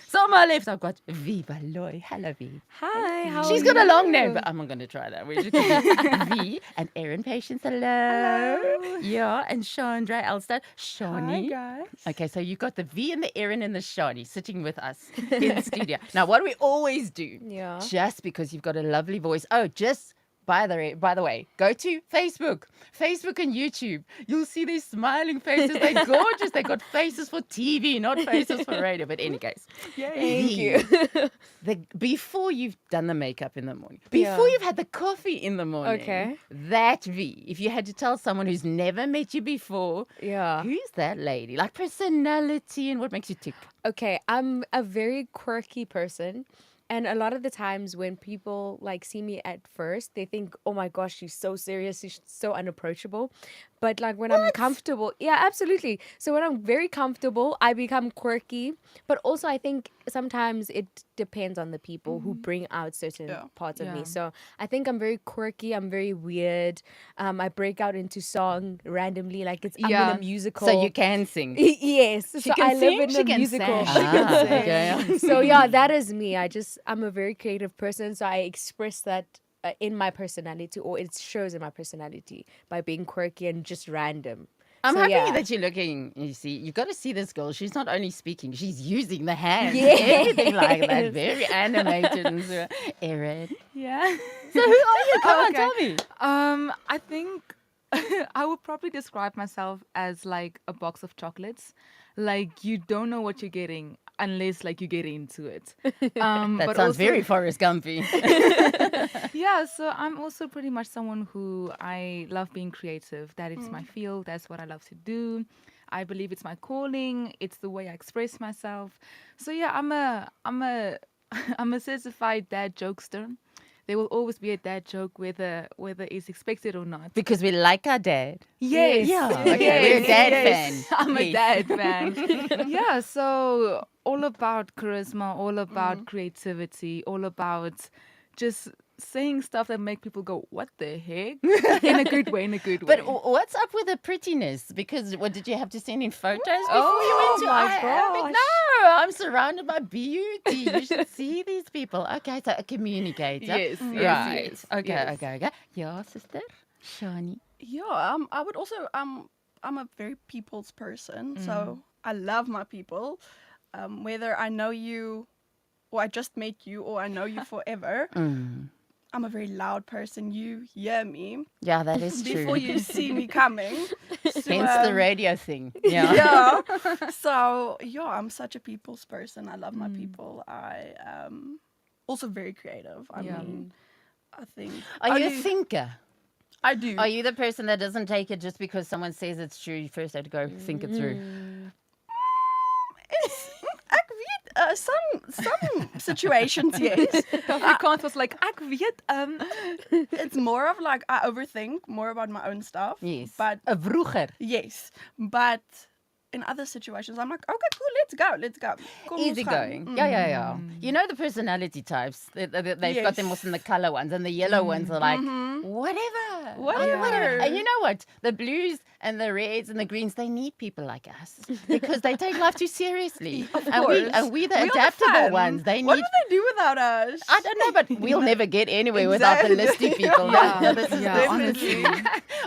So on my left, I've got Viva Loy. Hello, V. Hi, how She's are got a you? long name, but I'm not going to try that. We're just going to V and Erin Patience. Hello. Hello. Yeah, and Chandra Elstad. Hi, Shawnee. guys. Okay, so you've got the V and the Erin and the Shawnee sitting with us in the studio. Now, what we always do, Yeah. just because you've got a lovely voice. Oh, just by the way, go to Facebook and YouTube. You'll see these smiling faces. They're gorgeous. They got faces for TV, not faces for radio. But in any case, Thank you. before you've done the makeup in the morning, Yeah. before you've had the coffee in the morning, Okay. that V, if you had to tell someone who's never met you before, Yeah. who's that lady? Like personality and what makes you tick? Okay, I'm a very quirky person. And a lot of the times when people like see me at first, they think, "Oh my gosh, she's so serious, she's so unapproachable." But like when I'm comfortable, yeah, absolutely. So when I'm very comfortable, I become quirky. But also I think sometimes it depends on the people who bring out certain Yeah. parts of me. Yeah. So I think I'm very quirky, I'm very weird. I break out into song randomly, like I'm in Yeah. a musical. So you can sing. Yes, She so can I live sing, in she a can musical. sing. Ah, okay. So yeah, that is me. I'm a very creative person, so I express that in my personality, or it shows in my personality by being quirky and just random. I'm So, happy yeah. that you're looking. You see, you've got to see this girl. She's not only speaking, she's using the hands. Yes. Everything like that. Very animated. And so, Erin. Yeah. So who are you? Come on, Okay. tell me. I think I would probably describe myself as like a box of chocolates. Like you don't know what you're getting unless like you get into it. That but sounds also, very Forrest Gumpy. yeah. So I'm also pretty much someone who I love being creative. That is my field. That's what I love to do. I believe it's my calling. It's the way I express myself. So yeah, I'm a certified dad jokester. There will always be a dad joke whether it's expected or not. Because we like our dad. Yes. Yeah. Okay, we're a dad fan. I'm a Yes. dad fan. Yeah, so all about charisma, all about creativity, all about just saying stuff that make people go, "What the heck?" In a good way, in a good way. But what's up with the prettiness? Because what did you have to send in photos before you Oh went to my Iambic? gosh. No, I'm surrounded by beauty. You should see these people. Okay, so a communicator. Yes, Right. yes, Okay, yes. okay. Yeah, sister. Shani. Yeah, I would also I'm a very people's person, so I love my people. Whether I know you or I just met you or I know you forever, I'm a very loud person. You hear me Yeah, that is true. before you see me coming. So, Hence the radio thing. Yeah. yeah. So yeah, I'm such a people's person. I love my people. I also very creative. I Yeah. mean, I think Are you a thinker? I do. Are you the person that doesn't take it just because someone says it's true? You first have to go think it through. Ek weet, some situations, yes. Afrikaans was like, "Ek weet, It's more of like I overthink more about my own stuff. Yes. But A vroeger. yes, but in other situations, I'm like, okay, cool, let's go. Kom, ons Easy gaan. going. Yeah. You know the personality types. They've got them Yes. also in the color ones, and the yellow ones are like, whatever. Whatever. And you know what? The blues and the reds and the greens, they need people like us because they take life too seriously. Of and course. we the We are adaptable fun. ones. They What need. would they do without us? I don't know, but we'll never get anywhere without the Exactly. listy people. Yeah. This is Yeah, honestly.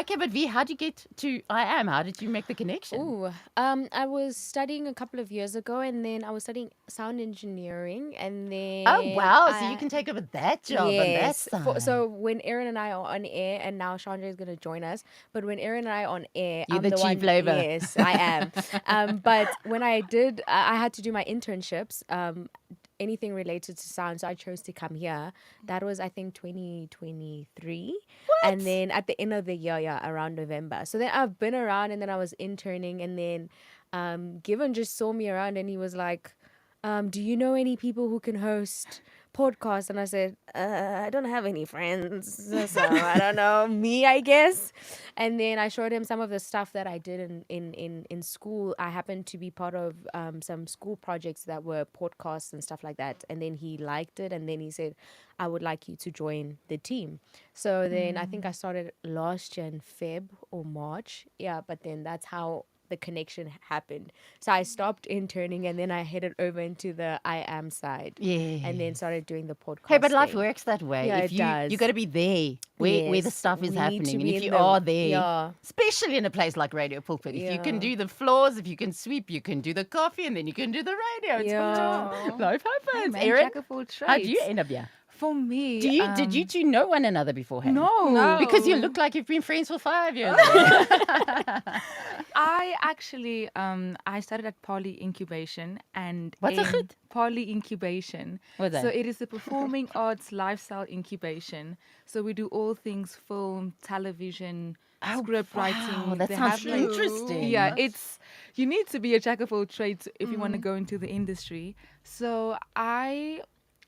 Okay, but V, how did you get to I Am? How did you make the connection? Ooh, I was studying a couple of years ago, and then I was studying sound engineering, and then Oh, wow. So you can take over that job on that Yes. side. So when Erin and I are on air, and now Chandra is going to join us, but when Erin and I are on air, You're I'm the the chief one. labour. Yes, I am. But when I had to do my internships. Anything related to sound, so I chose to come here. That was, I think, 2023. And then at the end of the year, yeah, around November. So then I've been around, and then I was interning, and then Given just saw me around, and he was like, do you know any people who can host podcasts? And I said, I don't have any friends, so I don't know, me, I guess. And then I showed him some of the stuff that I did in school. I happened to be part of some school projects that were podcasts and stuff like that. And then he liked it, and then he said, I would like you to join the team. So then I think I started last year in Feb or March. Yeah, but then that's how the connection happened. So I stopped interning and then I headed over into the I am side. And then Yes. started doing the podcast. Hey, but life thing. works that way. Yeah, If it you does. got to be there where the Yes, stuff is we need to happening, and be if in you the- are there, yeah. especially in a place like Radio Pulpit, if you can Yeah. do the floors, if you can sweep, you can do the coffee, and then you can do the radio. It's Yeah. life Hey, happens. man, Erin, jack of all how do you trades. end up here? For me, Did you two know one another beforehand? No. Because you look like you've been friends for 5 years. I actually I started at Poly Incubation and What's in it? Poly Incubation. What's So that? it is a performing arts lifestyle incubation. So we do all things film, television, script Wow, writing. that They sounds have, like- interesting. Yeah, you need to be a jack of all trades if you want to Mm. go into the industry. So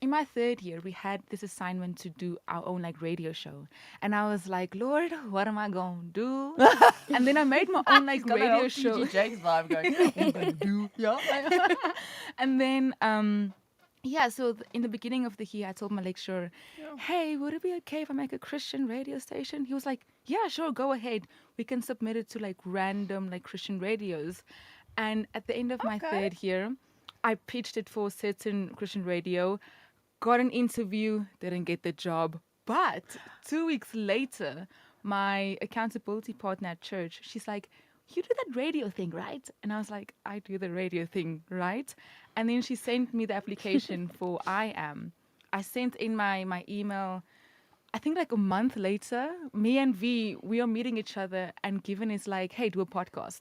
in my third year, we had this assignment to do our own like radio show. And I was like, Lord, what am I going to do? And then I made my own like radio show. Jake's vibe going, what am I gonna do? Yeah. And then, so in the beginning of the year, I told my lecturer, hey, would it be okay if I make a Christian radio station? He was like, yeah, sure, go ahead. We can submit it to like random like Christian radios. And at the end of my third year, I pitched it for a certain Christian radio, got an interview, didn't get the job. But 2 weeks later, my accountability partner at church, she's like, you do that radio thing, right? And I was like, I do the radio thing, right? And then she sent me the application for I Am. I sent in my email, I think like a month later, me and we are meeting each other and Given is like, hey, do a podcast.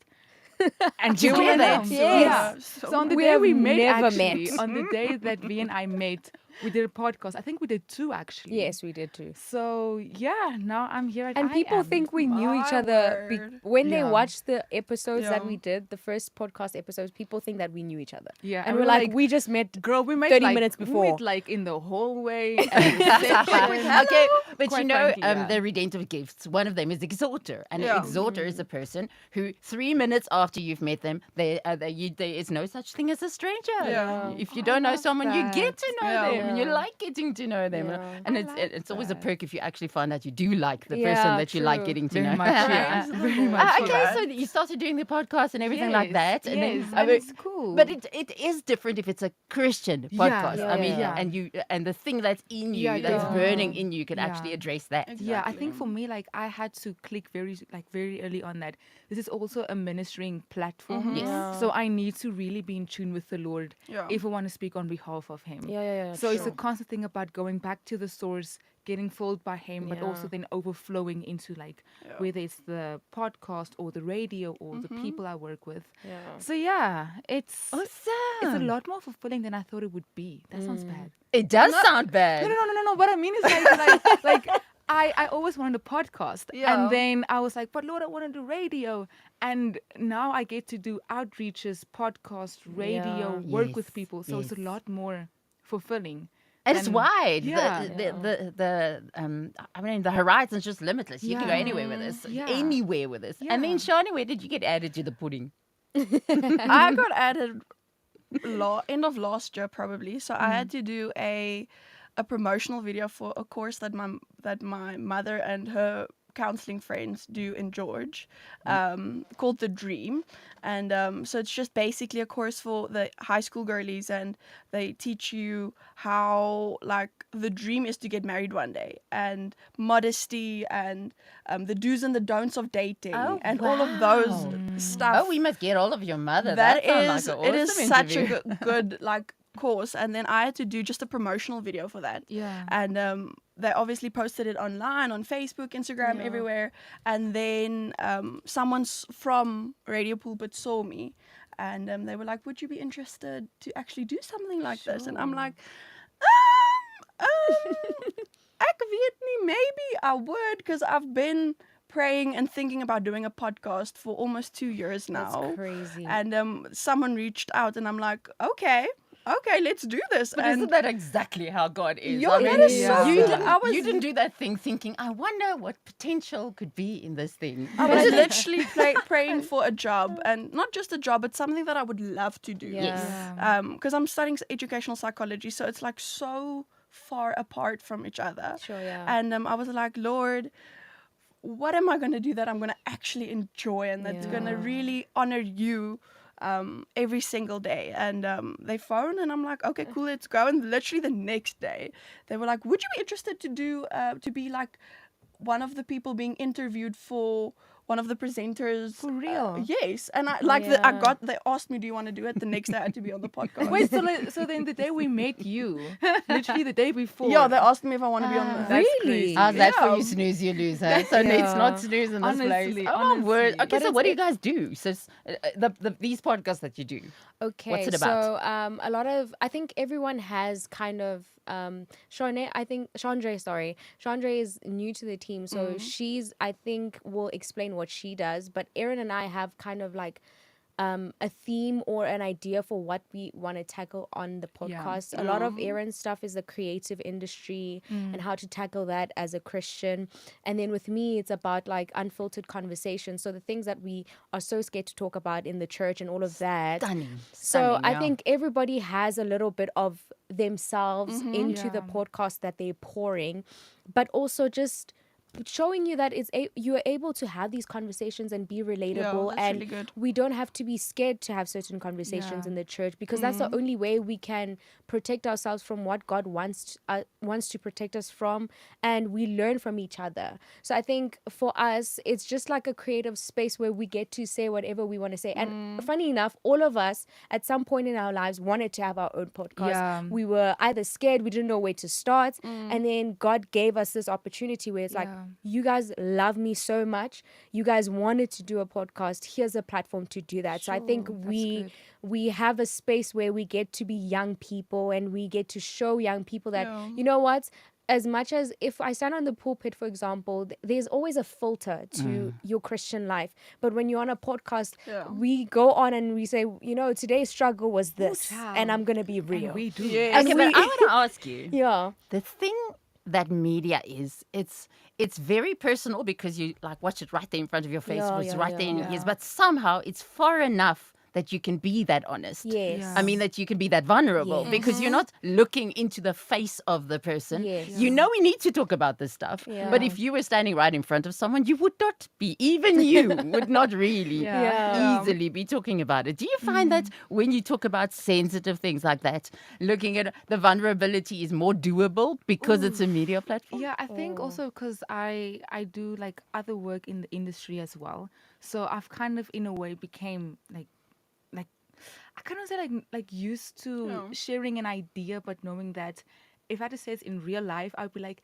And Here we we are. announced. Yes. So on the We day have we met, never actually, met. on the day that V and I met, we did a podcast. I think we did 2 actually. Yes, we did too. So yeah, now I'm here at And I people Am. think we knew each My other word. when they Yeah. watch the episodes that Yeah. we did, the first podcast episodes. People think that we knew each other. Yeah, and we're like, we just met. girl, we met 30 like, minutes We before. met like in the hallway. At reception. Okay, but Quite you know, frankly, yeah. the redemptive gifts, one of them is exhorter. And Yeah. an exhorter is a person who 3 minutes after you've met them, there is no such thing as a stranger. Yeah. If you don't know love someone, you get to know Yeah. them. And you Yeah. like getting to know them. Yeah. And I it's like it's always a that. perk if you actually find out you do like the Yeah, person that you like true. getting to Very know. much, yeah. Very much. Okay, yeah. so you started doing the podcast and everything like Yes, that. And yes, then, and it's cool. But it is different if it's a Christian Yeah, podcast. yeah, I mean, yeah. and the thing that's in you, Yeah, that's yeah. burning in you, can Yeah. actually address that. Yeah, I Exactly. think for me, like I had to click very early on that this is also a ministering platform. Yes. Yeah. So I need to really be in tune with the Lord Yeah. if I want to speak on behalf of Him. Yeah. So it's a true. constant thing about going back to the source, getting filled by Him, but also Yeah. then overflowing into like whether it's the podcast or the radio or the people I work with. Yeah. So yeah, it's Awesome. a lot more fulfilling than I thought it would be. That sounds bad. It does sound bad. No. What I mean is like I always wanted a podcast. Yeah. And then I was like, but Lord, I want to do radio. And now I get to do outreaches, podcast, radio, Yeah. work Yes, with people. So it's a yes. lot more fulfilling. And it's than- wide. Yeah. I mean, the horizon's just limitless. You can go Yeah. anywhere with this. Yeah. Anywhere with this. And then, Yeah. Shani, where did you get added to the pudding? I got added end of last year probably. So I had to do a promotional video for a course that my mother and her counseling friends do in George, called The Dream. And so it's just basically a course for the high school girlies, and they teach you how like the dream is to get married one day, and modesty, and the do's and the don'ts of dating, Oh, and all of those wow. stuff. Oh, we must get all of your mother. That sounds is, like an it is awesome such interview. a good like course. And then I had to do just a promotional video for that. Yeah. And they obviously posted it online on Facebook, Instagram, Yeah. everywhere. And then someone from Radio Pulpit saw me, and they were like, "Would you be interested to actually do something like this?" And I'm like, ek weet nie, maybe I would, because I've been praying and thinking about doing a podcast for almost 2 years now. That's crazy. And someone reached out, and I'm like, okay, let's do this. But and isn't that exactly how God is? Yo, that is so you, good. didn't, you didn't do that thing thinking, I wonder what potential could be in this thing. I was literally praying for a job, and not just a job, but something that I would love to do. Yeah. Yeah. Because I'm studying educational psychology, so it's like so far apart from each other. Sure, yeah. And I was like, Lord, what am I going to do that I'm going to actually enjoy and that's going to Yeah. really honor you every single day? And they phoned and I'm like, okay, cool, let's go. And literally the next day, they were like, would you be interested to do, to be like one of the people being interviewed for one of the presenters? For real? Yes. And I Yeah. they asked me, do you want to do it? The next day I had to be on the podcast. Wait, so then the day we met you, literally the day before. Yeah, they asked me if I want to be on the... That's Really? crazy. How's that for Yeah. you, snooze, you loser? So it's not snooze in this place. Honestly, Oh, my word. honestly. Okay, But so what do you it's- guys do? So these podcasts that you do. Okay, What's it about? so a lot of I think everyone has kind of Chandra is new to the team, so she's I think will explain what she does. But Erin and I have kind of like a theme or an idea for what we want to tackle on the Yeah. podcast. A lot of Erin's stuff is the creative industry and how to tackle that as a Christian. And then with me, it's about like unfiltered conversation. So the things that we are so scared to talk about in the church and all of that. Stunning. So Stunning, I yeah. think everybody has a little bit of themselves into the Yeah. podcast that they're pouring, but also just showing you that you are able to have these conversations and be relatable, that's and really good. we don't have to be scared to have certain conversations Yeah. in the church, because that's the only way we can protect ourselves from what God wants to protect us from, and we learn from each other. So I think for us, it's just like a creative space where we get to say whatever we want to say. And funny enough, all of us at some point in our lives wanted to have our own podcast. Yeah. We were either scared, we didn't know where to start, and then God gave us this opportunity where it's like, Yeah. you guys love me so much, you guys wanted to do a podcast, here's a platform to do that. So I think Sure, that's we good. we have a space where we get to be young people and we get to show young people that Yeah. you know what, as much as if I stand on the pulpit, for example, there's always a filter to your Christian life. But when you're on a podcast, Yeah. we go on and we say, you know, today's struggle was this, child. and I'm going to be real. And we do. Yes. And Okay, we- but I want to ask you. Yeah. The thing that media is, it's very personal because you like watch it right there in front of your face. Yeah, It's yeah, right there in your yeah. ears. But somehow it's far enough that you can be that honest. Yes. Yeah. I mean, that you can be that vulnerable Yes. because you're not looking into the face of the person. Yes. You know we need to talk about this stuff. Yeah. But if you were standing right in front of someone, you would not be, even you would not really Yeah. easily be talking about it. Do you find that when you talk about sensitive things like that, looking at the vulnerability is more doable because it's a media platform? Yeah, I think also because I do like other work in the industry as well. So I've kind of in a way became like I kind of say like used to Yeah. sharing an idea, but knowing that if I had to say it in real life, I'd be like,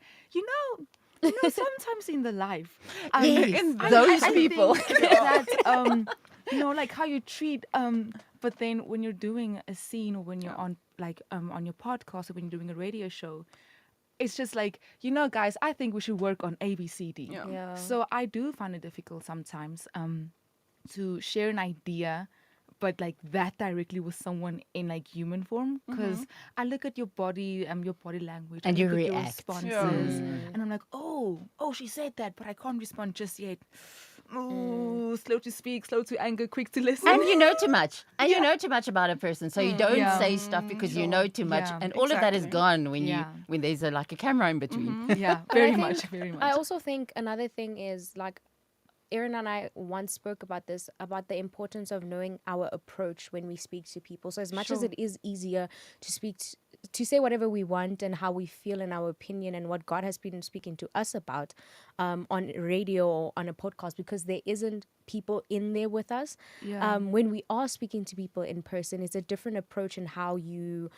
sometimes in the life, Yes, those people. think that like how you treat but then when you're doing a scene or when you're on on your podcast or when you're doing a radio show, it's just like, guys, I think we should work on ABCD. Yeah. Yeah. So I do find it difficult sometimes to share an idea, but like that directly with someone in like human form, because I look at your body language, And I you look at your react. responses, Yeah. and I'm like, oh, she said that, but I can't respond just yet. Ooh, slow to speak, slow to anger, quick to listen. And you know too much. And you know too much about a person. So you don't Yeah. say stuff because you know too much. Yeah, And all of that is exactly. gone when Yeah. when there's like a camera in between. yeah, But I very think- much, very much. I also think another thing is like Erin and I once spoke about this, about the importance of knowing our approach when we speak to people. So as much as Sure. it is easier to speak to say whatever we want and how we feel in our opinion and what God has been speaking to us about on radio or on a podcast, because there isn't people in there with us. Yeah. When we are speaking to people in person, it's a different approach in how you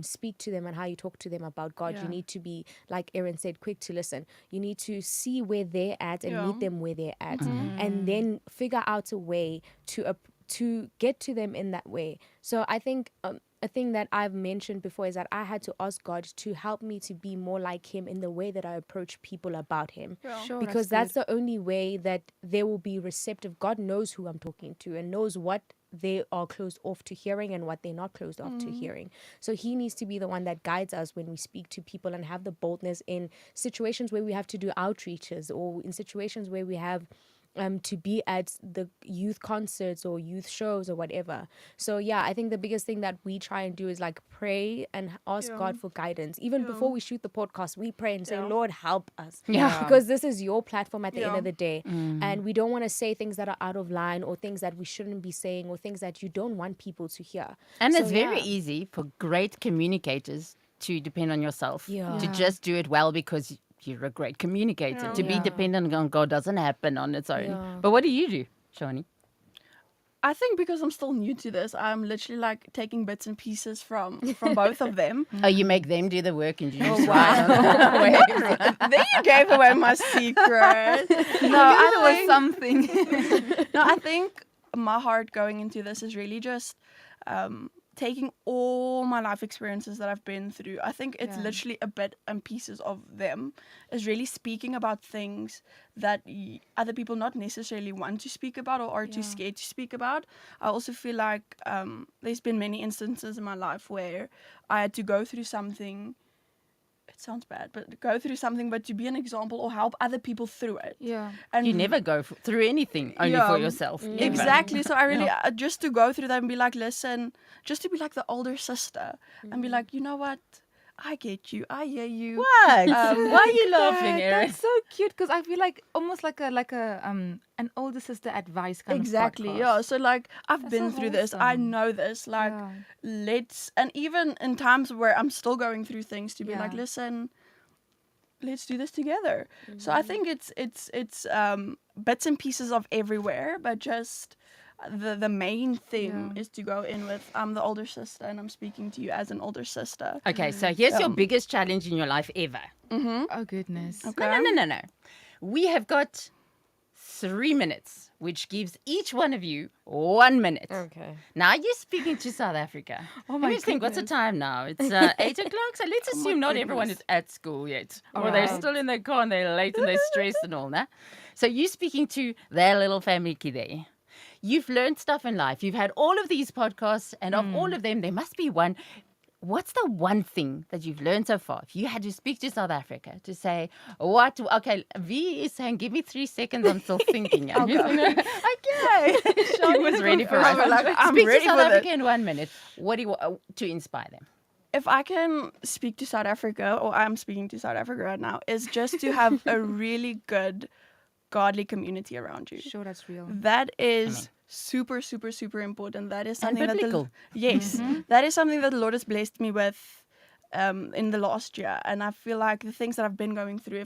speak to them and how you talk to them about God. You Yeah. need to be, like Erin said, quick to listen. You need to see where they're at and Yeah. meet them where they're at, and then figure out a way to get to them in that way. So I think a thing that I've mentioned before is that I had to ask God to help me to be more like Him in the way that I approach people about Him. Sure, Because that's the only way that they will be receptive. God knows who I'm talking to and knows what they are closed off to hearing and what they're not closed off to hearing. So He needs to be the one that guides us when we speak to people and have the boldness in situations where we have to do outreaches or in situations where we have to be at the youth concerts or youth shows or whatever. So yeah, I think the biggest thing that we try and do is like pray and ask Yeah. God for guidance. Even before we shoot the podcast, we pray and say, Yeah. Lord, help us. Yeah. Because this is your platform at the end Yeah. of the day. And we don't want to say things that are out of line or things that we shouldn't be saying or things that you don't want people to hear. And So, it's very yeah. easy for great communicators to depend on yourself. Yeah. To Yeah. just do it well because you're a great communicator. Yeah. To be Yeah. dependent on God doesn't happen on its own. Yeah. But what do you do, Shani? I think because I'm still new to this, I'm literally like taking bits and pieces from both of them. Oh, you make them do the work and you just wow. Then you gave away my secret. No, That I was think, something. no, I think my heart going into this is really just taking all my life experiences that I've been through. I think it's Yeah. literally a bit and pieces of them is really speaking about things that other people not necessarily want to speak about or are too Yeah. scared to speak about. I also feel like there's been many instances in my life where I had to go through something. It sounds bad, but go through something, but to be an example or help other people through it. Yeah. And You never go through anything only Yeah. for yourself. ever. Exactly. So I really just to go through that and be like, listen, just to be like the older sister and be like, you know what? I get you. I hear you. What? Why are you laughing, Yeah, Erin? that's so cute because I feel like almost like a an older sister advice kind Exactly. of podcast. Yeah. So like I've That's been so through this. I wholesome. know this. Like Yeah. and even in times where I'm still going through things to be like, Yeah. listen, let's do this together. So I think it's bits and pieces of everywhere, but just the main thing Yeah. is to go in with I'm the older sister and I'm speaking to you as an older sister. Okay, so here's your biggest challenge in your life ever. Oh goodness. Okay. No. We have got 3 minutes, which gives each one of you 1 minute. Okay. Now you're speaking to South Africa. Oh Let my me think, what's the goodness. time now? It's 8 o'clock, so let's assume not everyone is at school yet. Or they're Alright. still in their car and they're late and they're stressed and all that. So you're speaking to their little family there. You've learned stuff in life. You've had all of these podcasts, and of all of them, there must be one. What's the one thing that you've learned so far? If you had to speak to South Africa to say, what? Okay, V is saying, give me 3 seconds. I'm still thinking. Okay. She was ready for I'm it. like, I'm Speak ready to South for Africa this. in 1 minute. What do you want to inspire them? If I can speak to South Africa, or I'm speaking to South Africa right now, is just to have a really good, godly community around you. Sure, that's real. That is super, super, super important. That is And something that biblical. yes, that is something that the Lord has blessed me with in the last year. And I feel like the things that I've been going through,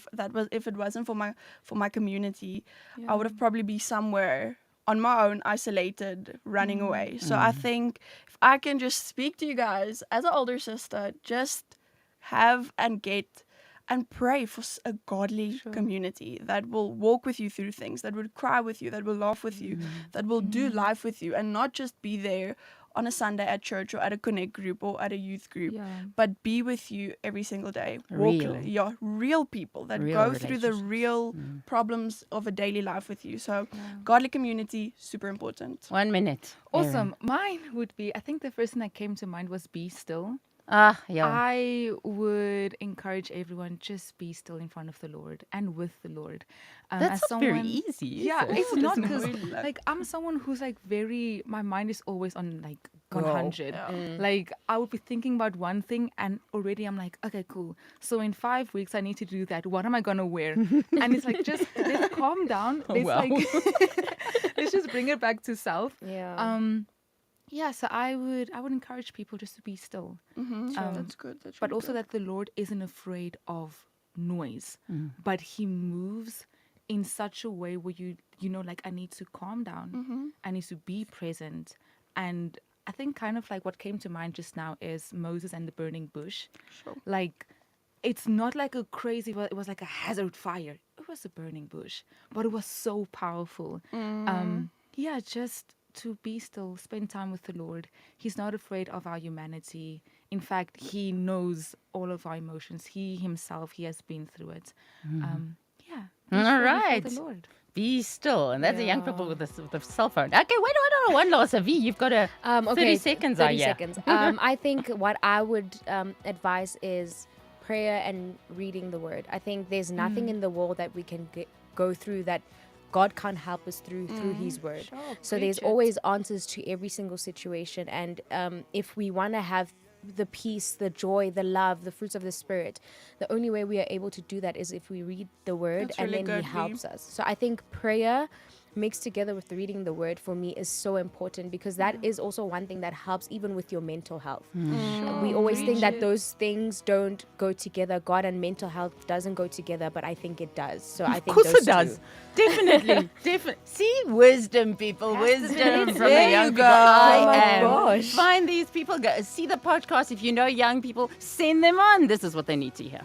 if it wasn't for my community, I would have probably be somewhere on my own, isolated, running away. So I think if I can just speak to you guys as an older sister, just have and get and pray for a godly community that will walk with you through things, that would cry with you, that will laugh with you, that will do life with you, and not just be there on a Sunday at church or at a connect group or at a youth group, Yeah. but be with you every single day. Real. Yeah, real people that Real go through the relationships. real problems of a daily life with you. So godly community, super important. 1 minute. Erin. Awesome. Mine would be, I think the first thing that came to mind was be still. Ah, yeah. I would encourage everyone just be still in front of the Lord and with the Lord. That's as not very someone- easy. Yeah, is it? it's not because really like- like I'm someone who's like very. My mind is always on like Go. 100. Like I would be thinking about one thing and already I'm like, okay, cool. So in 5 weeks I need to do that. What am I gonna wear? And it's like just let's calm down. Let's wow. like let's just bring it back to self. Yeah. Yeah, so I would encourage people just to be still. That's good. That's But really also good. that the Lord isn't afraid of noise, but He moves in such a way where you know, like I need to calm down, I need to be present, and I think kind of like what came to mind just now is Moses and the burning bush. Sure. Like it's not like a crazy, it was like a hazard fire. It was a burning bush, but it was so powerful. Yeah, just to be still, spend time with the Lord. He's not afraid of our humanity. In fact, He knows all of our emotions. He Himself, He has been through it. Yeah. be All still before right. The Lord. Be still. And that's the young Yeah. people with the cell phone. Okay, wait, one last. V, you've got a 30 seconds, 30 are you? seconds. I think what I would advise is prayer and reading the word. I think there's nothing in the world that we can go through that God can't help us through His word. Sure, So there's preach it. always answers to every single situation. And if we want to have the peace, the joy, the love, the fruits of the Spirit, the only way we are able to do that is if we read the word That's and really then He good, Vee. helps us. So I think prayer mixed together with reading the word for me is so important, because that is also one thing that helps even with your mental health. We always think that those things don't go together. God and mental health doesn't go together, but I think it does. So I Of think course those it does. two. Definitely. Definitely. See, wisdom, people. Wisdom from the There young you people. go. I Oh my am. gosh. Find these people. Go see the podcast. If you know young people, send them on. This is what they need to hear.